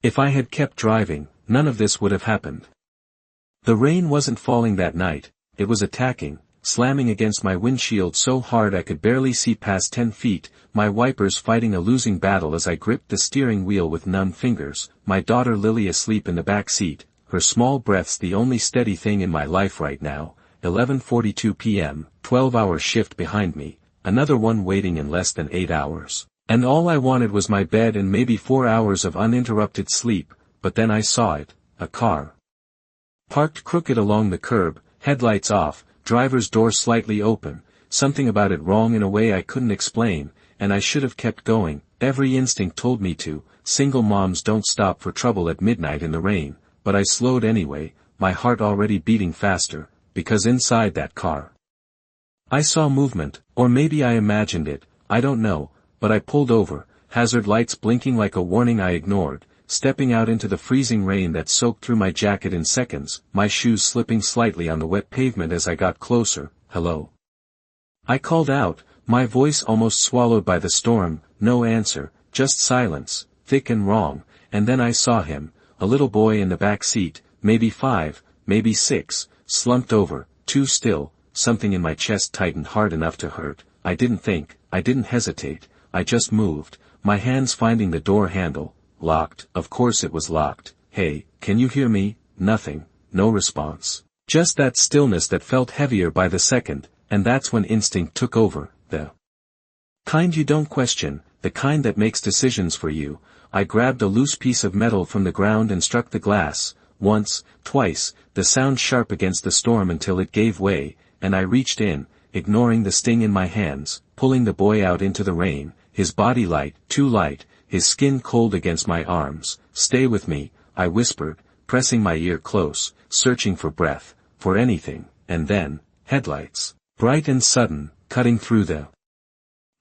If I had kept driving, none of this would have happened. The rain wasn't falling that night, it was attacking, slamming against my windshield so hard I could barely see past 10 feet, my wipers fighting a losing battle as I gripped the steering wheel with numb fingers, my daughter Lily asleep in the back seat, her small breaths the only steady thing in my life right now, 11:42 p.m., 12-hour shift behind me, another one waiting in less than 8 hours. And all I wanted was my bed and maybe 4 hours of uninterrupted sleep, but then I saw it, a car. Parked crooked along the curb, headlights off, driver's door slightly open, something about it wrong in a way I couldn't explain, and I should have kept going, every instinct told me to, single moms don't stop for trouble at midnight in the rain, but I slowed anyway, my heart already beating faster, because inside that car I saw movement, or maybe I imagined it, I don't know, but I pulled over, hazard lights blinking like a warning I ignored, stepping out into the freezing rain that soaked through my jacket in seconds, my shoes slipping slightly on the wet pavement as I got closer. Hello? I called out, my voice almost swallowed by the storm, no answer, just silence, thick and wrong, and then I saw him, a little boy in the back seat, maybe 5, maybe 6, slumped over, too still, something in my chest tightened hard enough to hurt. I didn't think, I didn't hesitate, I just moved, my hands finding the door handle. Locked, of course it was locked. Hey, can you hear me? Nothing, no response. Just that stillness that felt heavier by the second, and that's when instinct took over, the kind you don't question, the kind that makes decisions for you. I grabbed a loose piece of metal from the ground and struck the glass, once, twice, the sound sharp against the storm until it gave way, and I reached in, ignoring the sting in my hands, pulling the boy out into the rain, his body light, too light, his skin cold against my arms. Stay with me, I whispered, pressing my ear close, searching for breath, for anything, and then, headlights, bright and sudden, cutting through the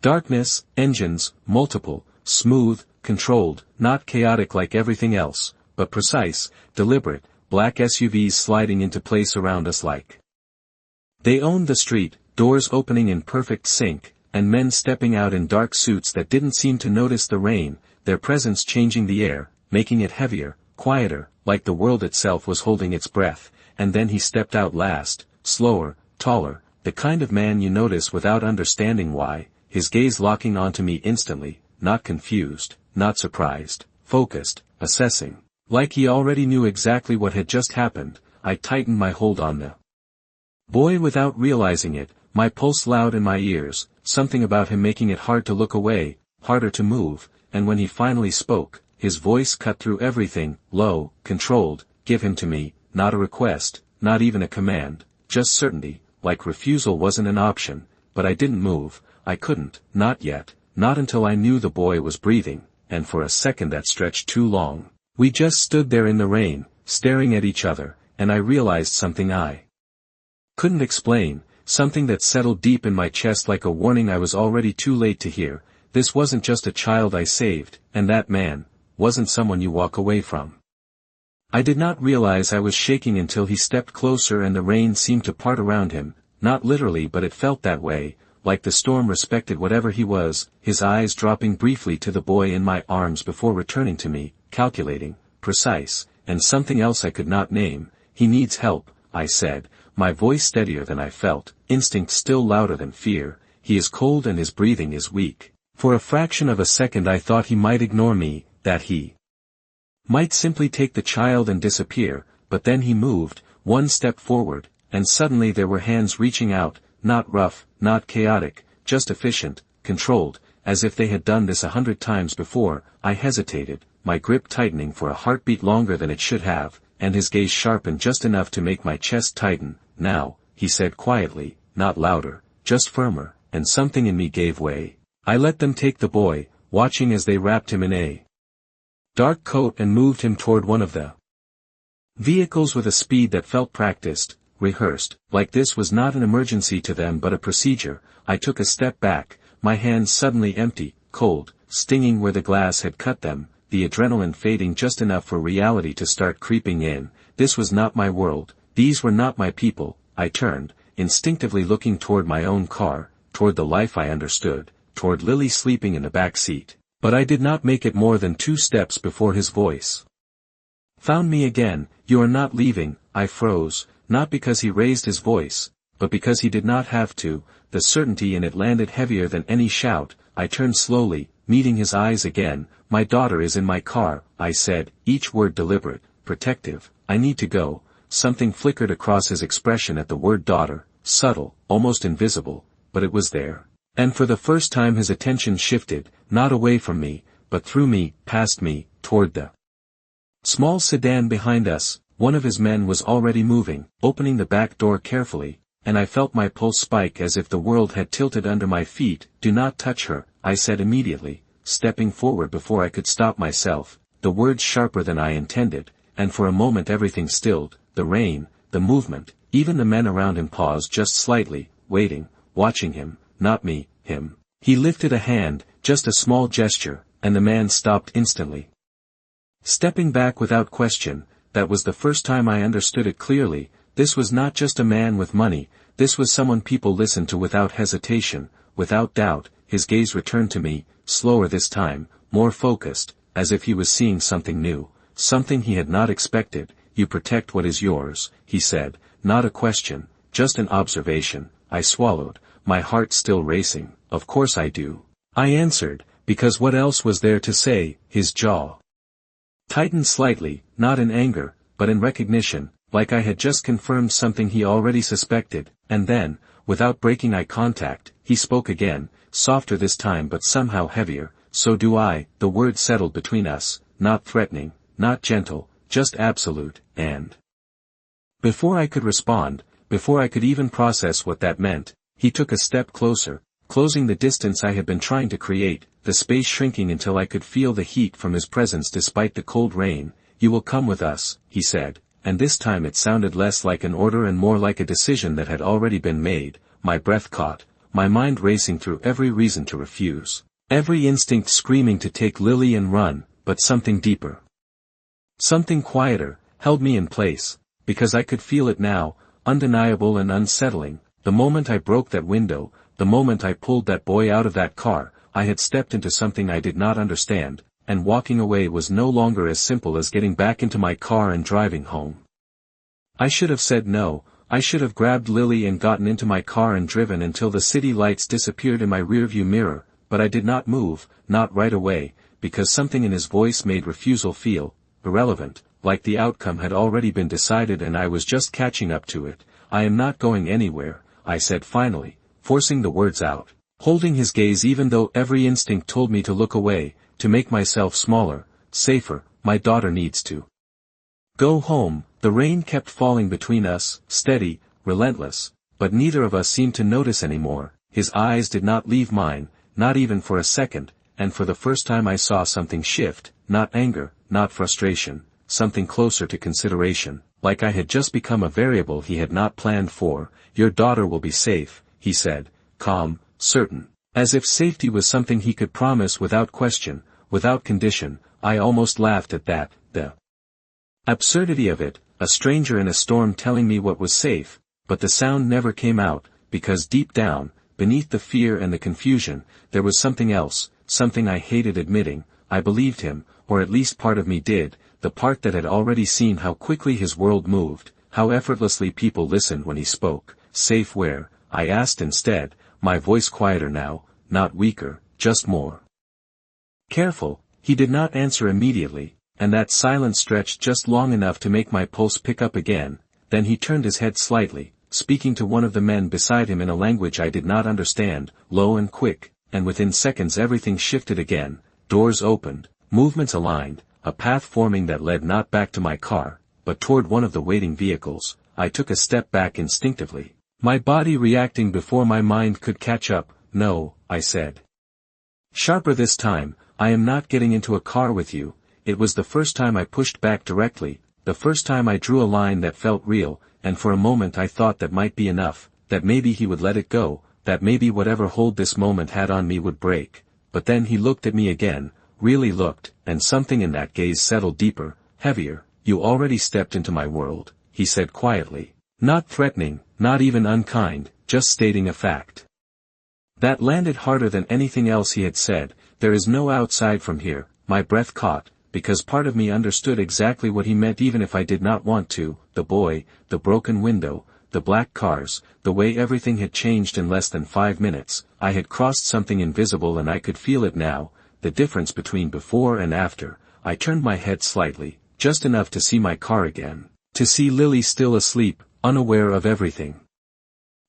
darkness, engines, multiple, smooth, controlled, not chaotic like everything else, but precise, deliberate, black SUVs sliding into place around us like they owned the street, doors opening in perfect sync, and men stepping out in dark suits that didn't seem to notice the rain, their presence changing the air, making it heavier, quieter, like the world itself was holding its breath, and then he stepped out last, slower, taller, the kind of man you notice without understanding why, his gaze locking onto me instantly, not confused, not surprised, focused, assessing, like he already knew exactly what had just happened. I tightened my hold on the boy without realizing it, my pulse loud in my ears, something about him making it hard to look away, harder to move, and when he finally spoke, his voice cut through everything, low, controlled. Give him to me, not a request, not even a command, just certainty, like refusal wasn't an option, but I didn't move, I couldn't, not yet, not until I knew the boy was breathing, and for a second that stretched too long. We just stood there in the rain, staring at each other, and I realized something I couldn't explain, something that settled deep in my chest like a warning I was already too late to hear. This wasn't just a child I saved, and that man wasn't someone you walk away from. I did not realize I was shaking until he stepped closer and the rain seemed to part around him, not literally but it felt that way, like the storm respected whatever he was, his eyes dropping briefly to the boy in my arms before returning to me, calculating, precise, and something else I could not name. He needs help, I said, my voice steadier than I felt, instinct still louder than fear. He is cold and his breathing is weak. For a fraction of a second I thought he might ignore me, that he might simply take the child and disappear, but then he moved, one step forward, and suddenly there were hands reaching out, not rough, not chaotic, just efficient, controlled, as if they had done this 100 times before. I hesitated, my grip tightening for a heartbeat longer than it should have, and his gaze sharpened just enough to make my chest tighten. Now, he said quietly, not louder, just firmer, and something in me gave way. I let them take the boy, watching as they wrapped him in a dark coat and moved him toward one of the vehicles with a speed that felt practiced, rehearsed, like this was not an emergency to them but a procedure. I took a step back, my hands suddenly empty, cold, stinging where the glass had cut them, the adrenaline fading just enough for reality to start creeping in. This was not my world, these were not my people. I turned, instinctively looking toward my own car, toward the life I understood, toward Lily sleeping in the back seat. But I did not make it more than 2 steps before his voice Found me again, you are not leaving. I froze, not because he raised his voice, but because he did not have to. The certainty in it landed heavier than any shout. I turned slowly, meeting his eyes again. My daughter is in my car, I said, each word deliberate, protective. I need to go. Something flickered across his expression at the word daughter, subtle, almost invisible, but it was there. And for the first time his attention shifted, not away from me, but through me, past me, toward the small sedan behind us. One of his men was already moving, opening the back door carefully, and I felt my pulse spike as if the world had tilted under my feet. Do not touch her, I said immediately, stepping forward before I could stop myself, the words sharper than I intended, and for a moment everything stilled, the rain, the movement, even the men around him paused just slightly, waiting, watching him, not me, him. He lifted a hand, just a small gesture, and the man stopped instantly. Stepping back without question, that was the first time I understood it clearly. This was not just a man with money, this was someone people listened to without hesitation, without doubt. His gaze returned to me, slower this time, more focused, as if he was seeing something new, something he had not expected. You protect what is yours, he said, not a question, just an observation. I swallowed, my heart still racing. Of course I do, I answered, because what else was there to say? His jaw tightened slightly, not in anger, but in recognition, like I had just confirmed something he already suspected, and then, without breaking eye contact, he spoke again, softer this time but somehow heavier. So do I. The words settled between us, not threatening, not gentle, just absolute, and before I could respond, before I could even process what that meant, he took a step closer, closing the distance I had been trying to create, the space shrinking until I could feel the heat from his presence despite the cold rain. You will come with us, he said, and this time it sounded less like an order and more like a decision that had already been made. My breath caught, my mind racing through every reason to refuse, every instinct screaming to take Lily and run, but something deeper, something quieter, held me in place, because I could feel it now, undeniable and unsettling. The moment I broke that window, the moment I pulled that boy out of that car, I had stepped into something I did not understand, and walking away was no longer as simple as getting back into my car and driving home. I should have said no. I should have grabbed Lily and gotten into my car and driven until the city lights disappeared in my rearview mirror, but I did not move, not right away, because something in his voice made refusal feel irrelevant, like the outcome had already been decided and I was just catching up to it. I am not going anywhere, I said finally, forcing the words out, holding his gaze even though every instinct told me to look away, to make myself smaller, safer. My daughter needs to go home. The rain kept falling between us, steady, relentless, but neither of us seemed to notice anymore. His eyes did not leave mine, not even for a second, and for the first time I saw something shift, not anger, not frustration, something closer to consideration, like I had just become a variable he had not planned for. Your daughter will be safe, he said, calm, certain, as if safety was something he could promise without question, without condition. I almost laughed at that, the absurdity of it, a stranger in a storm telling me what was safe, but the sound never came out, because deep down, beneath the fear and the confusion, there was something else, something I hated admitting. I believed him, or at least part of me did, the part that had already seen how quickly his world moved, how effortlessly people listened when he spoke. Safe where? I asked instead, my voice quieter now, not weaker, just more careful. He did not answer immediately, and that silence stretched just long enough to make my pulse pick up again. Then he turned his head slightly, speaking to one of the men beside him in a language I did not understand, low and quick, and within seconds everything shifted again. Doors opened, movements aligned, a path forming that led not back to my car, but toward one of the waiting vehicles. I took a step back instinctively, my body reacting before my mind could catch up. No, I said, sharper this time, I am not getting into a car with you. It was the first time I pushed back directly, the first time I drew a line that felt real, and for a moment I thought that might be enough, that maybe he would let it go, that maybe whatever hold this moment had on me would break. But then he looked at me again, really looked, and something in that gaze settled deeper, heavier. You already stepped into my world, he said quietly, not threatening, not even unkind, just stating a fact. That landed harder than anything else he had said. There is no outside from here. My breath caught, because part of me understood exactly what he meant even if I did not want to: the boy, the broken window, the black cars, the way everything had changed in less than 5 minutes. I had crossed something invisible and I could feel it now, the difference between before and after. I turned my head slightly, just enough to see my car again, to see Lily still asleep, unaware of everything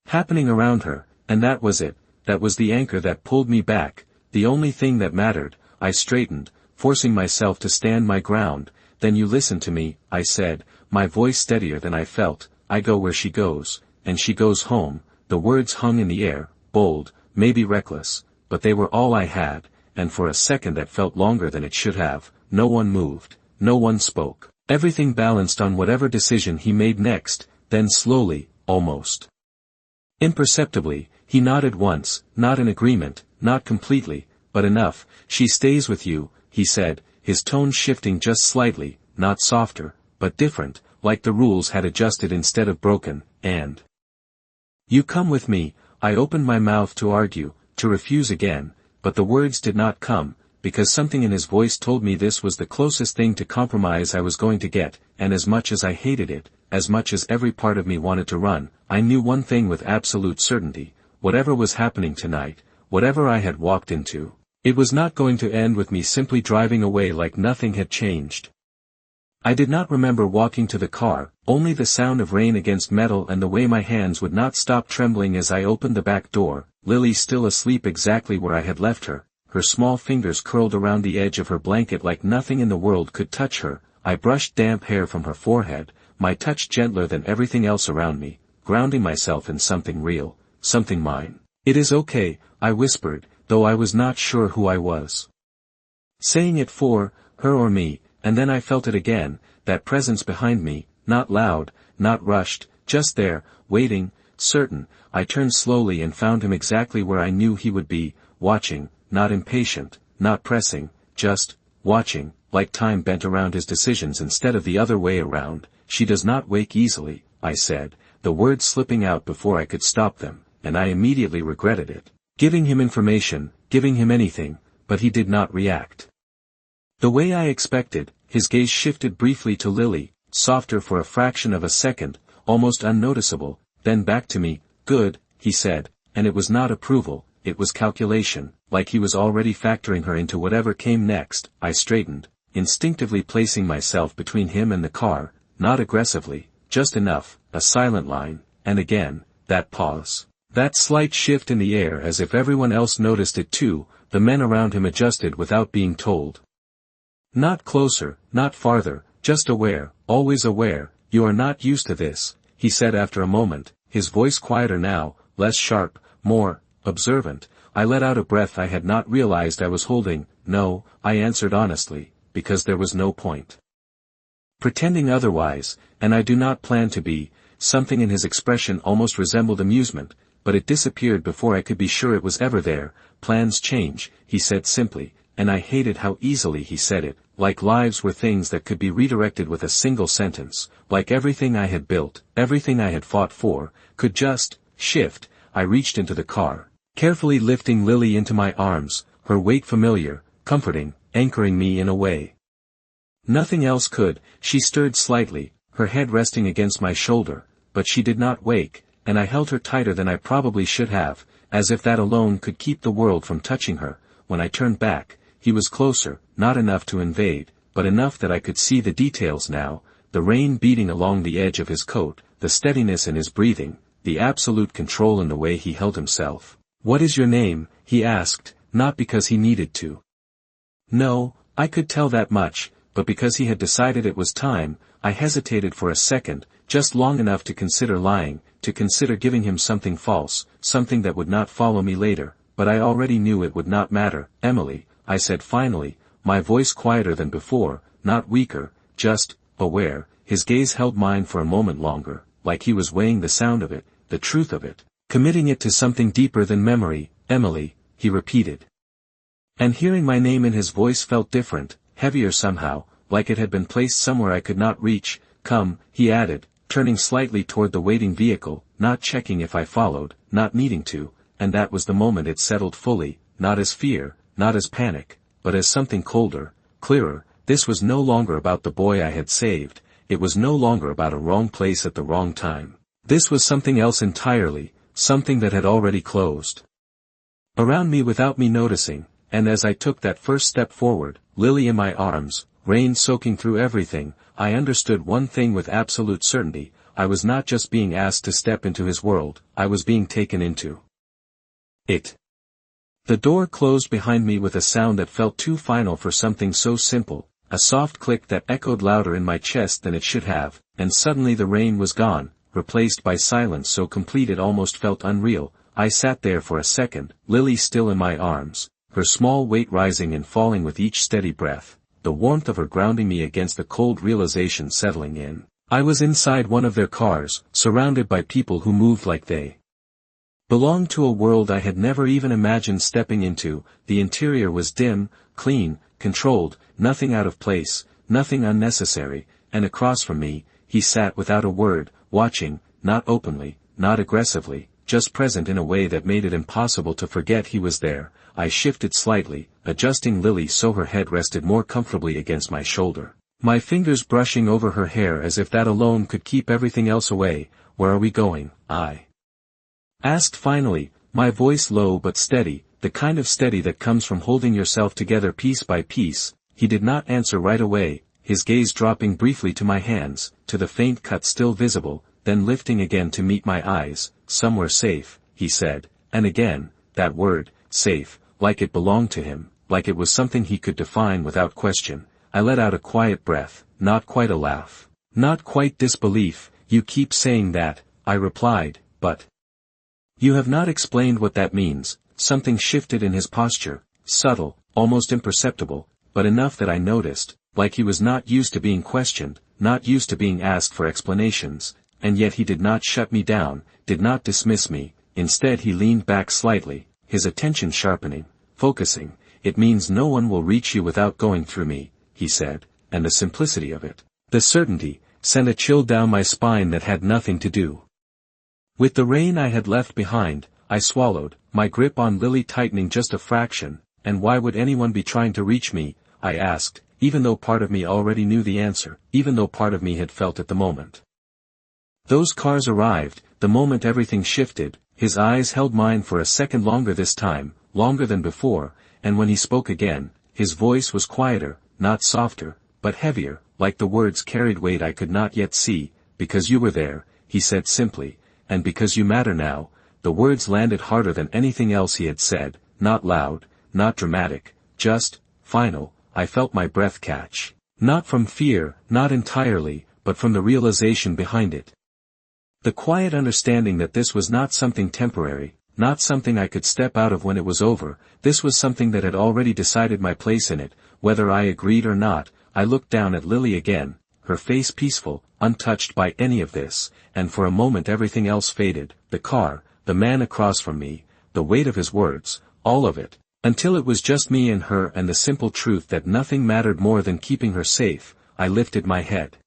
happening around her, and that was it, that was the anchor that pulled me back, the only thing that mattered. I straightened, forcing myself to stand my ground. "Then you listen to me," I said, my voice steadier than I felt. "I go where she goes, and she goes home." The words hung in the air, bold, maybe reckless, but they were all I had, and for a second that felt longer than it should have. No one moved, no one spoke. Everything balanced on whatever decision he made next. Then slowly, almost imperceptibly, he nodded once, not in agreement, not completely, but enough. "She stays with you," he said, his tone shifting just slightly, not softer, but different, like the rules had adjusted instead of broken. "And you come with me." I opened my mouth to argue, to refuse again, but the words did not come, because something in his voice told me this was the closest thing to compromise I was going to get, and as much as I hated it, as much as every part of me wanted to run, I knew one thing with absolute certainty: whatever was happening tonight, whatever I had walked into, it was not going to end with me simply driving away like nothing had changed. I did not remember walking to the car, only the sound of rain against metal and the way my hands would not stop trembling as I opened the back door. Lily still asleep exactly where I had left her, her small fingers curled around the edge of her blanket like nothing in the world could touch her. I brushed damp hair from her forehead, my touch gentler than everything else around me, grounding myself in something real, something mine. "It is okay," I whispered, though I was not sure who I was saying it for, her or me. And then I felt it again, that presence behind me, not loud, not rushed, just there, waiting, certain. I turned slowly and found him exactly where I knew he would be, watching, not impatient, not pressing, just watching, like time bent around his decisions instead of the other way around. "She does not wake easily," I said, the words slipping out before I could stop them, and I immediately regretted it. Giving him information, giving him anything, but he did not react the way I expected. His gaze shifted briefly to Lily, softer for a fraction of a second, almost unnoticeable, then back to me. "Good," he said, and it was not approval, it was calculation, like he was already factoring her into whatever came next. I straightened, instinctively placing myself between him and the car, not aggressively, just enough, a silent line, and again, that pause. That slight shift in the air as if everyone else noticed it too. The men around him adjusted without being told. "Not closer, not farther, just aware, always aware. You are not used to this," he said after a moment, his voice quieter now, less sharp, more observant. I let out a breath I had not realized I was holding. "No," I answered honestly, because there was no point pretending otherwise, and I do not plan to be. Something in his expression almost resembled amusement, but it disappeared before I could be sure it was ever there. "Plans change," he said simply, and I hated how easily he said it, like lives were things that could be redirected with a single sentence, like everything I had built, everything I had fought for, could just shift. I reached into the car, carefully lifting Lily into my arms, her weight familiar, comforting, anchoring me in a way nothing else could. She stirred slightly, her head resting against my shoulder, but she did not wake, and I held her tighter than I probably should have, as if that alone could keep the world from touching her. When I turned back, he was closer, not enough to invade, but enough that I could see the details now, the rain beating along the edge of his coat, the steadiness in his breathing, the absolute control in the way he held himself. "What is your name?" he asked, not because he needed to. No, I could tell that much, but because he had decided it was time. I hesitated for a second, just long enough to consider lying, to consider giving him something false, something that would not follow me later, but I already knew it would not matter. "Emily," I said finally, my voice quieter than before, not weaker, just aware. His gaze held mine for a moment longer, like he was weighing the sound of it, the truth of it, committing it to something deeper than memory. "Emily," he repeated. And hearing my name in his voice felt different, heavier somehow, like it had been placed somewhere I could not reach. "Come," he added, turning slightly toward the waiting vehicle, not checking if I followed, not needing to, and that was the moment it settled fully, not as fear, not as panic, but as something colder, clearer, this was no longer about the boy I had saved, it was no longer about a wrong place at the wrong time. This was something else entirely, something that had already closed around me without me noticing, and as I took that first step forward, Lily in my arms, rain soaking through everything, I understood one thing with absolute certainty: I was not just being asked to step into his world, I was being taken into it. The door closed behind me with a sound that felt too final for something so simple, a soft click that echoed louder in my chest than it should have, and suddenly the rain was gone, replaced by silence so complete it almost felt unreal. I sat there for a second, Lily still in my arms, her small weight rising and falling with each steady breath, the warmth of her grounding me against the cold realization settling in. I was inside one of their cars, surrounded by people who moved like they belonged to a world I had never even imagined stepping into. The interior was dim, clean, controlled, nothing out of place, nothing unnecessary, and across from me, he sat without a word, watching, not openly, not aggressively, just present in a way that made it impossible to forget he was there. I shifted slightly, adjusting Lily so her head rested more comfortably against my shoulder, my fingers brushing over her hair as if that alone could keep everything else away. Where are we going? I asked finally, my voice low but steady, the kind of steady that comes from holding yourself together piece by piece. He did not answer right away, his gaze dropping briefly to my hands, to the faint cut still visible, then lifting again to meet my eyes. Somewhere safe, he said, and again, that word, safe, like it belonged to him, like it was something he could define without question. I let out a quiet breath, not quite a laugh, not quite disbelief. You keep saying that, I replied, but you have not explained what that means. Something shifted in his posture, subtle, almost imperceptible, but enough that I noticed, like he was not used to being questioned, not used to being asked for explanations. And yet he did not shut me down, did not dismiss me. Instead he leaned back slightly, his attention sharpening, focusing. It means no one will reach you without going through me, he said, and the simplicity of it, the certainty, sent a chill down my spine that had nothing to do with the rain I had left behind. I swallowed, my grip on Lily tightening just a fraction. And why would anyone be trying to reach me? I asked, even though part of me already knew the answer, even though part of me had felt it the moment those cars arrived, the moment everything shifted. His eyes held mine for a second longer this time, longer than before, and when he spoke again, his voice was quieter, not softer, but heavier, like the words carried weight I could not yet see. Because you were there, he said simply, and because you matter now. The words landed harder than anything else he had said, not loud, not dramatic, just final. I felt my breath catch. Not from fear, not entirely, but from the realization behind it. The quiet understanding that this was not something temporary, not something I could step out of when it was over. This was something that had already decided my place in it, whether I agreed or not. I looked down at Lily again, her face peaceful, untouched by any of this, and for a moment everything else faded, the car, the man across from me, the weight of his words, all of it, until it was just me and her and the simple truth that nothing mattered more than keeping her safe. I lifted my head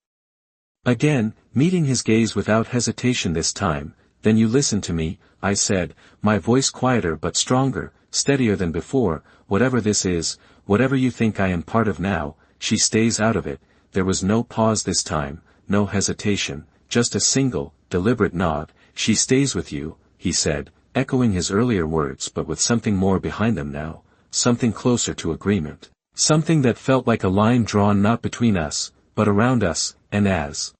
again, meeting his gaze without hesitation this time. Then you listen to me, I said, my voice quieter but stronger, steadier than before. Whatever this is, whatever you think I am part of now, she stays out of it. There was no pause this time, no hesitation, just a single, deliberate nod. She stays with you, he said, echoing his earlier words but with something more behind them now, something closer to agreement, something that felt like a line drawn not between us, but around us. And as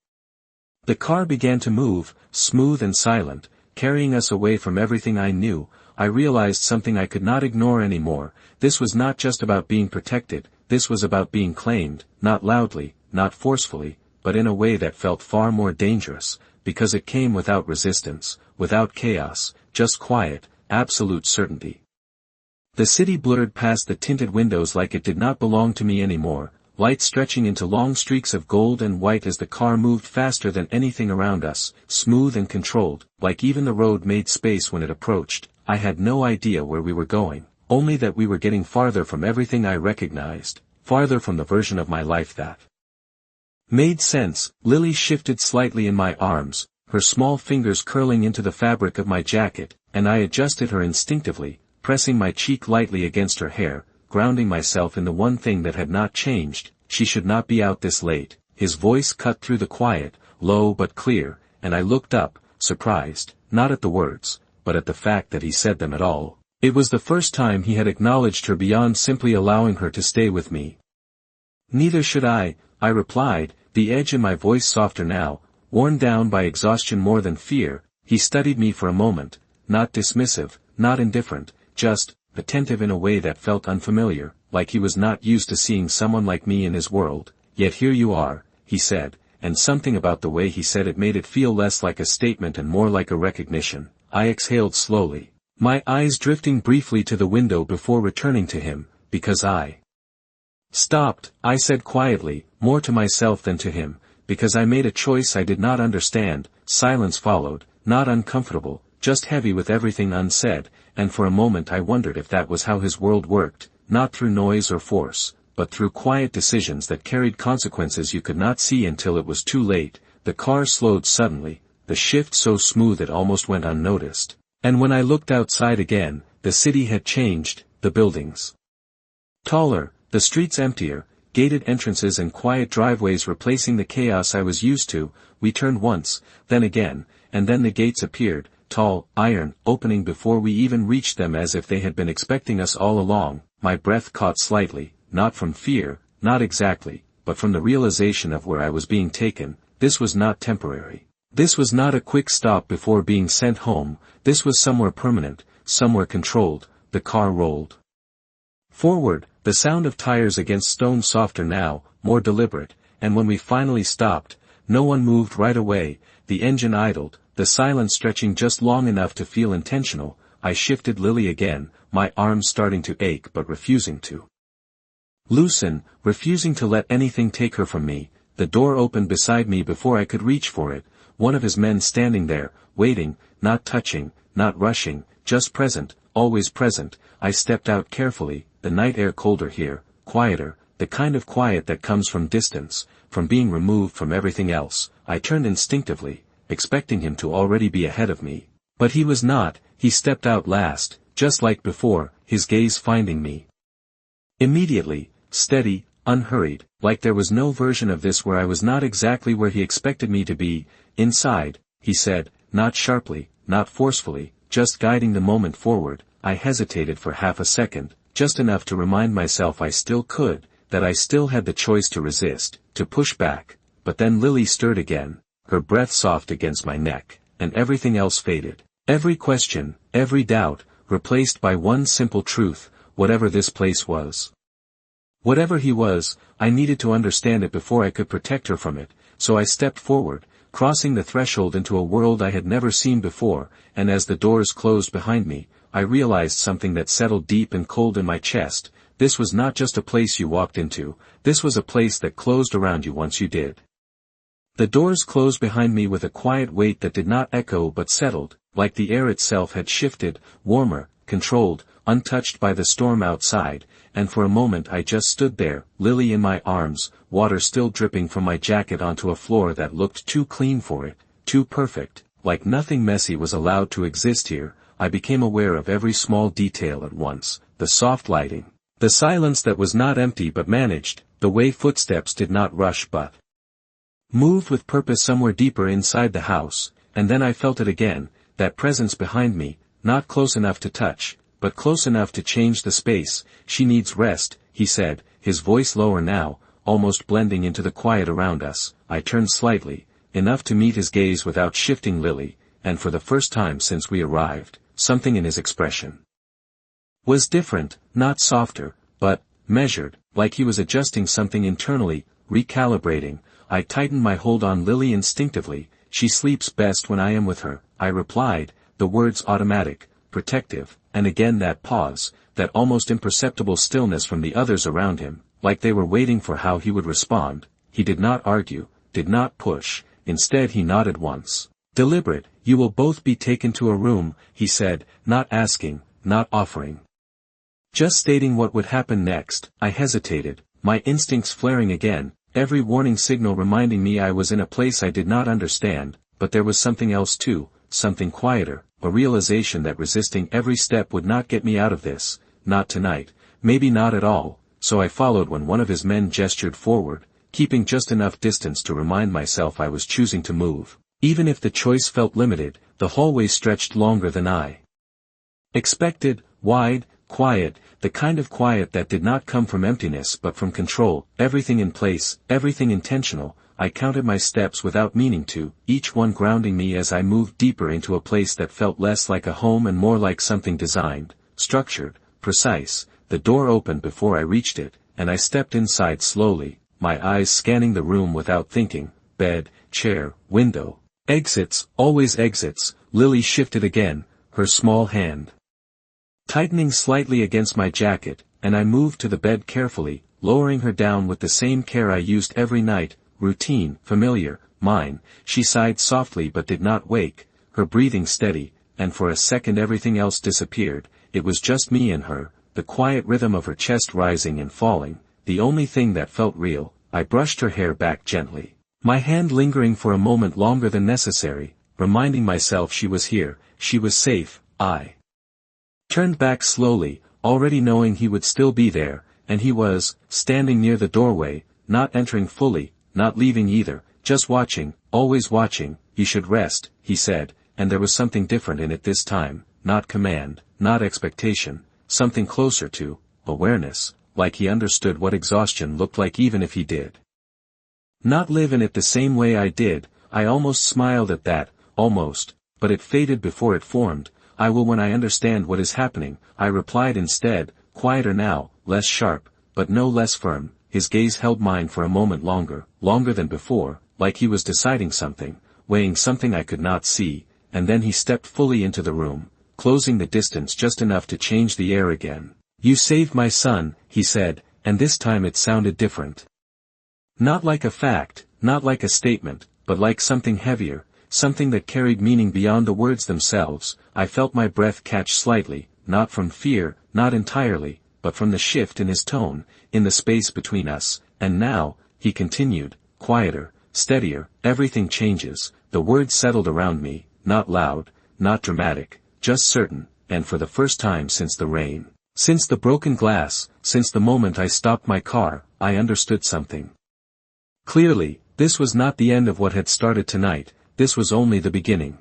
the car began to move, smooth and silent, carrying us away from everything I knew, I realized something I could not ignore anymore. This was not just about being protected, this was about being claimed, not loudly, not forcefully, but in a way that felt far more dangerous, because it came without resistance, without chaos, just quiet, absolute certainty. The city blurred past the tinted windows like it did not belong to me anymore, light stretching into long streaks of gold and white as the car moved faster than anything around us, smooth and controlled, like even the road made space when it approached. I had no idea where we were going, only that we were getting farther from everything I recognized, farther from the version of my life that made sense. Lily shifted slightly in my arms, her small fingers curling into the fabric of my jacket, and I adjusted her instinctively, pressing my cheek lightly against her hair, grounding myself in the one thing that had not changed, she should not be out this late. His voice cut through the quiet, low but clear, and I looked up, surprised, not at the words, but at the fact that he said them at all. It was the first time he had acknowledged her beyond simply allowing her to stay with me. Neither should I replied, the edge in my voice softer now, worn down by exhaustion more than fear. He studied me for a moment, not dismissive, not indifferent, just attentive in a way that felt unfamiliar, like he was not used to seeing someone like me in his world. Yet here you are, he said, and something about the way he said it made it feel less like a statement and more like a recognition. I exhaled slowly, my eyes drifting briefly to the window before returning to him, because I stopped, I said quietly, more to myself than to him, because I made a choice I did not understand. Silence followed, not uncomfortable, just heavy with everything unsaid, and for a moment I wondered if that was how his world worked, not through noise or force, but through quiet decisions that carried consequences you could not see until it was too late. The car slowed suddenly, the shift so smooth it almost went unnoticed. And when I looked outside again, the city had changed, the buildings taller, the streets emptier, gated entrances and quiet driveways replacing the chaos I was used to. We turned once, then again, and then the gates appeared, tall, iron, opening before we even reached them as if they had been expecting us all along. My breath caught slightly, not from fear, not exactly, but from the realization of where I was being taken. This was not temporary. This was not a quick stop before being sent home. This was somewhere permanent, somewhere controlled. The car rolled forward, the sound of tires against stone softer now, more deliberate, and when we finally stopped, no one moved right away. The engine idled, the silence stretching just long enough to feel intentional. I shifted Lily again, my arms starting to ache but refusing to loosen, refusing to let anything take her from me. The door opened beside me before I could reach for it, one of his men standing there, waiting, not touching, not rushing, just present, always present. I stepped out carefully, the night air colder here, quieter, the kind of quiet that comes from distance, from being removed from everything else. I turned instinctively, expecting him to already be ahead of me. But he was not. He stepped out last, just like before, his gaze finding me immediately, steady, unhurried, like there was no version of this where I was not exactly where he expected me to be. Inside, he said, not sharply, not forcefully, just guiding the moment forward. I hesitated for half a second, just enough to remind myself I still could, that I still had the choice to resist, to push back. But then Lily stirred again, her breath soft against my neck, and everything else faded. Every question, every doubt, replaced by one simple truth: whatever this place was, whatever he was, I needed to understand it before I could protect her from it. So I stepped forward, crossing the threshold into a world I had never seen before, and as the doors closed behind me, I realized something that settled deep and cold in my chest. This was not just a place you walked into, this was a place that closed around you once you did. The doors closed behind me with a quiet weight that did not echo but settled, like the air itself had shifted, warmer, controlled, untouched by the storm outside, and for a moment I just stood there, Lily in my arms, water still dripping from my jacket onto a floor that looked too clean for it, too perfect, like nothing messy was allowed to exist here. I became aware of every small detail at once, the soft lighting, the silence that was not empty but managed, the way footsteps did not rush but moved with purpose somewhere deeper inside the house. And then I felt it again, that presence behind me, not close enough to touch, but close enough to change the space. She needs rest, he said, his voice lower now, almost blending into the quiet around us. I turned slightly, enough to meet his gaze without shifting Lily, and for the first time since we arrived, something in his expression was different, not softer, but measured, like he was adjusting something internally, recalibrating. I tightened my hold on Lily instinctively. She sleeps best when I am with her, I replied, the words automatic, protective, and again that pause, that almost imperceptible stillness from the others around him, like they were waiting for how he would respond. He did not argue, did not push, instead he nodded once. Deliberate. You will both be taken to a room, he said, not asking, not offering, just stating what would happen next. I hesitated, my instincts flaring again, every warning signal reminding me I was in a place I did not understand. But there was something else too, something quieter, a realization that resisting every step would not get me out of this, not tonight, maybe not at all. so I followed when one of his men gestured forward, keeping just enough distance to remind myself I was choosing to move. Even if the choice felt limited, the hallway stretched longer than I expected, wide, quiet, the kind of quiet that did not come from emptiness but from control, everything in place, everything intentional. I counted my steps without meaning to, each one grounding me as I moved deeper into a place that felt less like a home and more like something designed, structured, precise. The door opened before I reached it, and I stepped inside slowly, my eyes scanning the room without thinking. Bed, chair, window. Exits, always exits. Lily shifted again, her small hand tightening slightly against my jacket, and I moved to the bed carefully, lowering her down with the same care I used every night. Routine, familiar, mine. She sighed softly but did not wake, her breathing steady, and for a second everything else disappeared. It was just me and her, the quiet rhythm of her chest rising and falling, the only thing that felt real. I brushed her hair back gently, my hand lingering for a moment longer than necessary, reminding myself she was here, she was safe. I turned back slowly, already knowing he would still be there, and he was, standing near the doorway, not entering fully, not leaving either, just watching, always watching. You should rest, he said, and there was something different in it this time, not command, not expectation, something closer to awareness, like he understood what exhaustion looked like even if he did not live in it the same way I did. I almost smiled at that, almost, but it faded before it formed. I will when I understand what is happening, I replied instead, quieter now, less sharp, but no less firm. His gaze held mine for a moment longer than before, like he was deciding something, weighing something I could not see, and then he stepped fully into the room, closing the distance just enough to change the air again. You saved my son, he said, and this time it sounded different. Not like a fact, not like a statement, but like something heavier, something that carried meaning beyond the words themselves. I felt my breath catch slightly, not from fear, not entirely, but from the shift in his tone, in the space between us. And now, he continued, quieter, steadier, everything changes. The words settled around me, not loud, not dramatic, just certain, and for the first time since the rain, since the broken glass, since the moment I stopped my car, I understood something. Clearly, this was not the end of what had started tonight, this was only the beginning.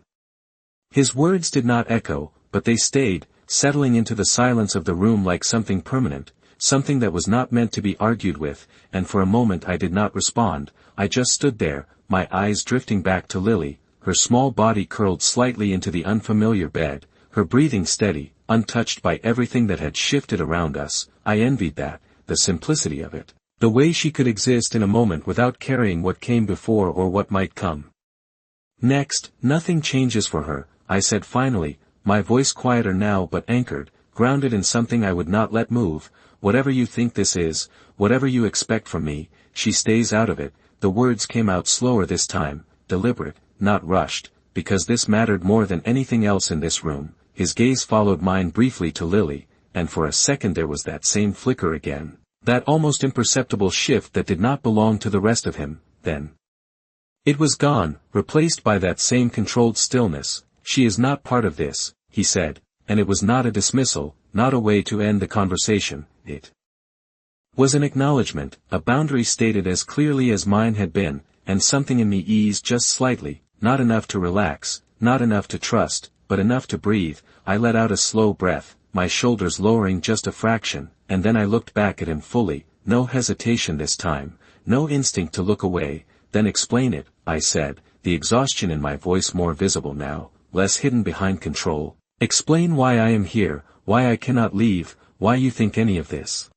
His words did not echo, but they stayed, settling into the silence of the room like something permanent, something that was not meant to be argued with, and for a moment I did not respond. I just stood there, my eyes drifting back to Lily, her small body curled slightly into the unfamiliar bed, her breathing steady, untouched by everything that had shifted around us. I envied that, the simplicity of it, the way she could exist in a moment without caring what came before or what might come next. Nothing changes for her, I said finally, my voice quieter now but anchored, grounded in something I would not let move. Whatever you think this is, whatever you expect from me, she stays out of it. The words came out slower this time, deliberate, not rushed, because this mattered more than anything else in this room. His gaze followed mine briefly to Lily, and for a second there was that same flicker again, that almost imperceptible shift that did not belong to the rest of him. Then it was gone, replaced by that same controlled stillness. She is not part of this, he said, and it was not a dismissal, not a way to end the conversation. It was an acknowledgement, a boundary stated as clearly as mine had been, and something in me eased just slightly, not enough to relax, not enough to trust, but enough to breathe. I let out a slow breath, my shoulders lowering just a fraction, and then I looked back at him fully, no hesitation this time, no instinct to look away. Then explain it, I said, the exhaustion in my voice more visible now, less hidden behind control. Explain why I am here, why I cannot leave, why you think any of this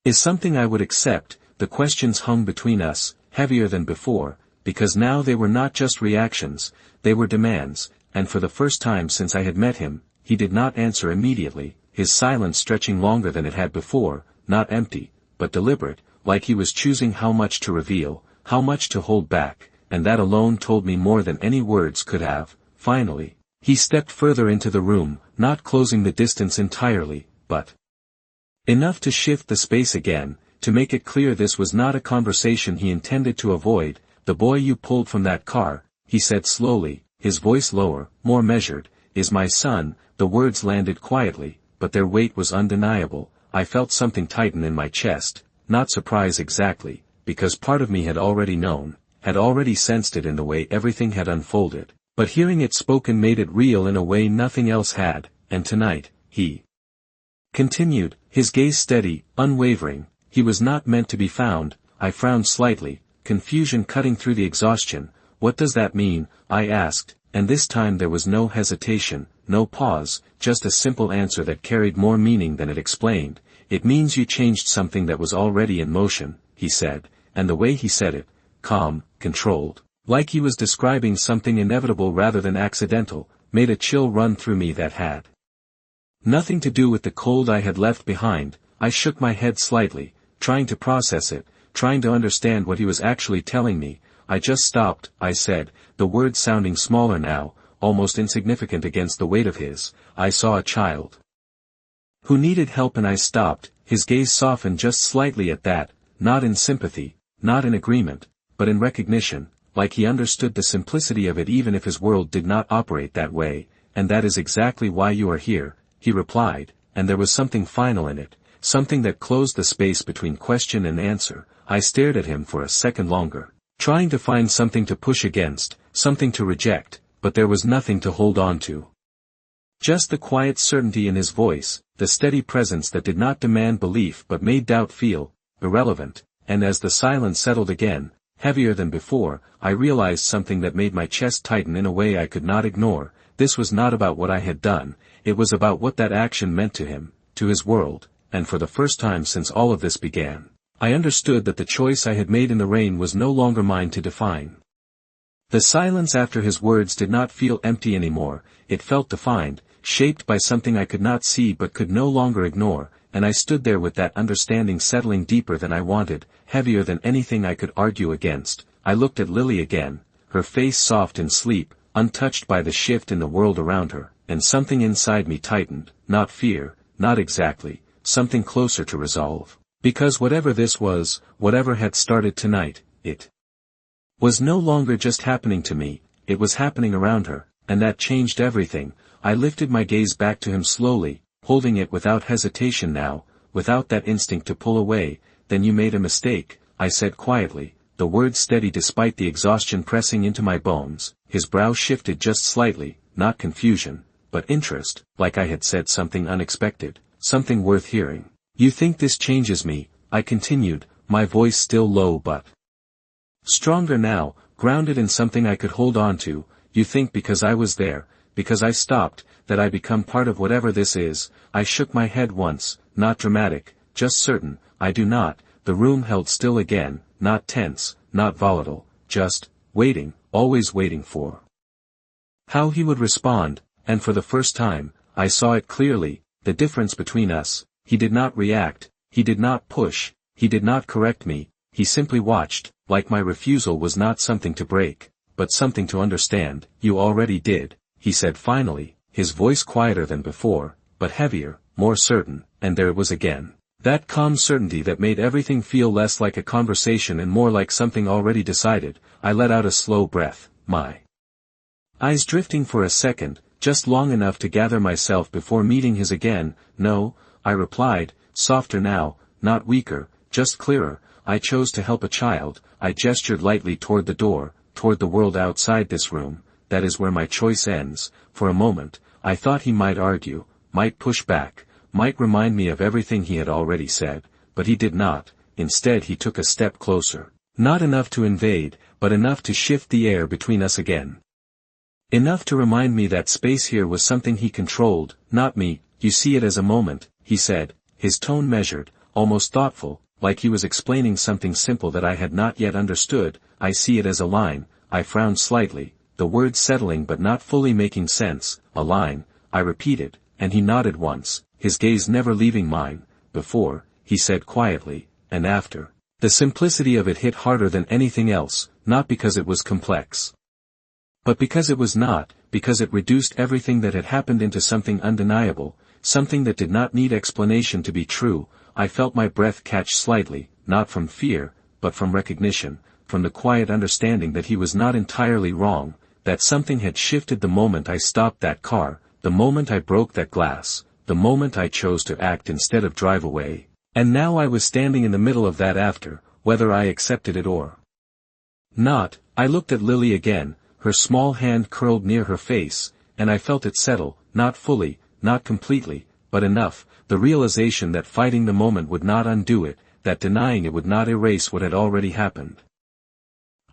is something I would accept. The questions hung between us, heavier than before, because now they were not just reactions, they were demands, and for the first time since I had met him, he did not answer immediately, his silence stretching longer than it had before, not empty, but deliberate, like he was choosing how much to reveal, how much to hold back, and that alone told me more than any words could have. Finally, he stepped further into the room, not closing the distance entirely, but enough to shift the space again, to make it clear this was not a conversation he intended to avoid. The boy you pulled from that car, he said slowly, his voice lower, more measured, is my son. The words landed quietly, but their weight was undeniable. I felt something tighten in my chest, not surprise exactly, because part of me had already known, had already sensed it in the way everything had unfolded, but hearing it spoken made it real in a way nothing else had, and tonight, he continued, his gaze steady, unwavering. He was not meant to be found. I frowned slightly, confusion cutting through the exhaustion. What does that mean? I asked, and this time there was no hesitation, no pause, just a simple answer that carried more meaning than it explained. It means you changed something that was already in motion, he said, and the way he said it, calm, controlled, like he was describing something inevitable rather than accidental, made a chill run through me that had nothing to do with the cold I had left behind. I shook my head slightly, trying to process it, trying to understand what he was actually telling me. I just stopped, I said, the words sounding smaller now, almost insignificant against the weight of his. I saw a child who needed help and I stopped. His gaze softened just slightly at that, not in sympathy, not in agreement, but in recognition, like he understood the simplicity of it even if his world did not operate that way. And that is exactly why you are here, he replied, and there was something final in it, something that closed the space between question and answer. I stared at him for a second longer, trying to find something to push against, something to reject, but there was nothing to hold on to. Just the quiet certainty in his voice, the steady presence that did not demand belief but made doubt feel irrelevant. And as the silence settled again, heavier than before, I realized something that made my chest tighten in a way I could not ignore. This was not about what I had done, it was about what that action meant to him, to his world, and for the first time since all of this began, I understood that the choice I had made in the rain was no longer mine to define. The silence after his words did not feel empty anymore, it felt defined, shaped by something I could not see but could no longer ignore, and I stood there with that understanding settling deeper than I wanted, heavier than anything I could argue against. I looked at Lily again, her face soft in sleep, untouched by the shift in the world around her, and something inside me tightened, not fear, not exactly, something closer to resolve. Because whatever this was, whatever had started tonight, it was no longer just happening to me, it was happening around her, and that changed everything. I lifted my gaze back to him slowly, holding it without hesitation now, without that instinct to pull away. Then you made a mistake, I said quietly, the words steady despite the exhaustion pressing into my bones. His brow shifted just slightly, not confusion, but interest, like I had said something unexpected, something worth hearing. You think this changes me, I continued, my voice still low but stronger now, grounded in something I could hold on to. You think because I was there, because I stopped, that I become part of whatever this is. I shook my head once, not dramatic, just certain. I do not. The room held still again, not tense, not volatile, just waiting, always waiting for how he would respond. And for the first time, I saw it clearly, the difference between us. He did not react, he did not push, he did not correct me, he simply watched, like my refusal was not something to break, but something to understand. You already did, he said finally, his voice quieter than before, but heavier, more certain, and there it was again. That calm certainty that made everything feel less like a conversation and more like something already decided. I let out a slow breath, my eyes drifting for a second, just long enough to gather myself before meeting his again. No, I replied, softer now, not weaker, just clearer. I chose to help a child. I gestured lightly toward the door, toward the world outside this room. That is where my choice ends. For a moment, I thought he might argue, might push back, might remind me of everything he had already said, but he did not. Instead he took a step closer. Not enough to invade, but enough to shift the air between us again. Enough to remind me that space here was something he controlled, not me. You see it as a moment, he said, his tone measured, almost thoughtful, like he was explaining something simple that I had not yet understood. I see it as a line. I frowned slightly, the words settling but not fully making sense. A line, I repeated, and he nodded once, his gaze never leaving mine. Before, he said quietly, and after. The simplicity of it hit harder than anything else, not because it was complex, but because it was not, because it reduced everything that had happened into something undeniable, something that did not need explanation to be true. I felt my breath catch slightly, not from fear, but from recognition, from the quiet understanding that he was not entirely wrong, that something had shifted the moment I stopped that car, the moment I broke that glass, the moment I chose to act instead of drive away. And now I was standing in the middle of that after, whether I accepted it or not. I looked at Lily again, her small hand curled near her face, and I felt it settle, not fully, not completely, but enough, the realization that fighting the moment would not undo it, that denying it would not erase what had already happened.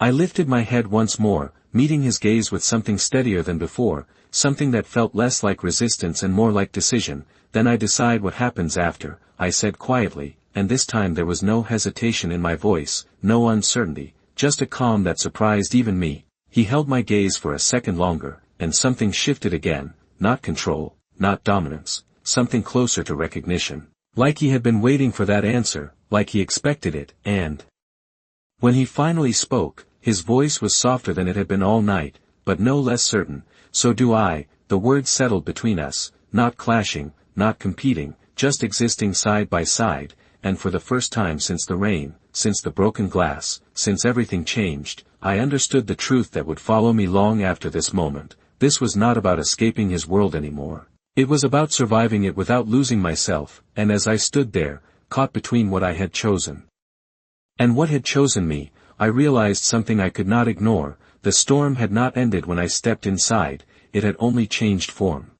I lifted my head once more, meeting his gaze with something steadier than before, something that felt less like resistance and more like decision. Then I decide what happens after, I said quietly, and this time there was no hesitation in my voice, no uncertainty, just a calm that surprised even me. He held my gaze for a second longer, and something shifted again, not control, not dominance, something closer to recognition. Like he had been waiting for that answer, like he expected it, and when he finally spoke, his voice was softer than it had been all night, but no less certain. So do I. The words settled between us, not clashing, not competing, just existing side by side, and for the first time since the rain, since the broken glass, since everything changed, I understood the truth that would follow me long after this moment. This was not about escaping his world anymore. It was about surviving it without losing myself, and as I stood there, caught between what I had chosen and what had chosen me, I realized something I could not ignore. The storm had not ended when I stepped inside, it had only changed form.